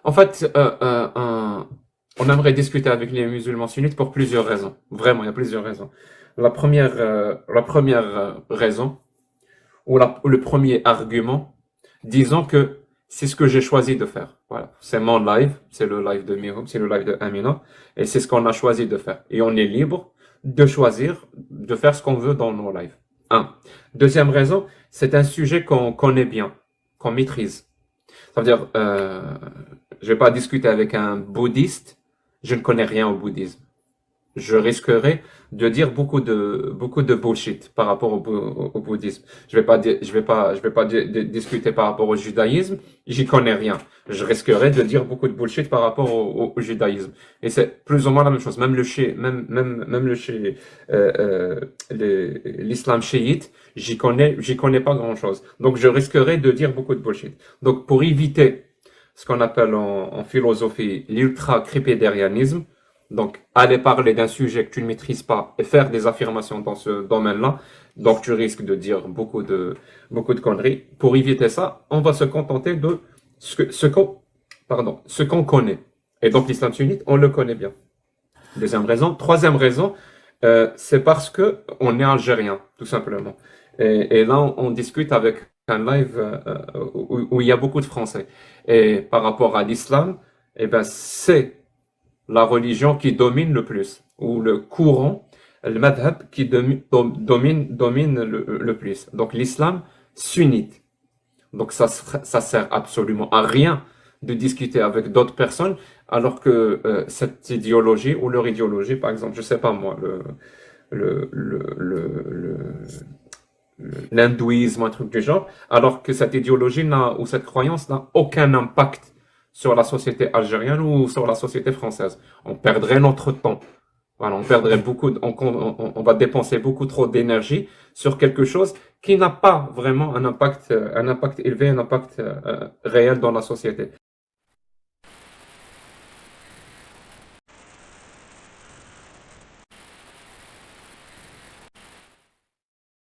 En fait, on aimerait discuter avec les musulmans sunnites pour plusieurs raisons. Vraiment, il y a plusieurs raisons. La première raison, ou le premier argument, disons que c'est ce que j'ai choisi de faire. Voilà, c'est mon live, c'est le live de Mihoub, c'est le live de Amina, et c'est ce qu'on a choisi de faire. Et on est libre de choisir de faire ce qu'on veut dans nos lives. Un. Deuxième raison, c'est un sujet qu'on connaît bien, qu'on maîtrise. Ça veut dire, je vais pas discuter avec un bouddhiste, je ne connais rien au bouddhisme. Je risquerais de dire beaucoup de bullshit par rapport au bouddhisme. Je vais pas discuter par rapport au judaïsme, j'y connais rien. Je risquerais de dire beaucoup de bullshit par rapport au judaïsme. Et c'est plus ou moins la même chose. L'islam chiite, j'y connais pas grand-chose. Donc je risquerais de dire beaucoup de bullshit. Donc pour éviter ce qu'on appelle en philosophie l'ultra-crépédérianisme, donc, aller parler d'un sujet que tu ne maîtrises pas et faire des affirmations dans ce domaine-là, donc tu risques de dire beaucoup de conneries. Pour éviter ça, on va se contenter de ce qu'on connaît. Et donc, l'islam sunnite, on le connaît bien. Deuxième raison. Troisième raison, c'est parce que on est algérien, tout simplement. Et là, on discute avec un live où il y a beaucoup de Français. Et par rapport à l'islam, eh ben, c'est la religion qui domine le plus, ou le courant, le madhab qui domine le plus. Donc l'islam sunnite. Donc ça sert absolument à rien de discuter avec d'autres personnes, alors que cette idéologie, ou leur idéologie, par exemple, je sais pas moi, le, le, le, le, l'hindouisme, un truc du genre, alors que cette idéologie ou cette croyance n'a aucun impact sur la société algérienne ou sur la société française. On perdrait notre temps. Voilà, on perdrait on va dépenser beaucoup trop d'énergie sur quelque chose qui n'a pas vraiment un impact élevé, un impact réel dans la société.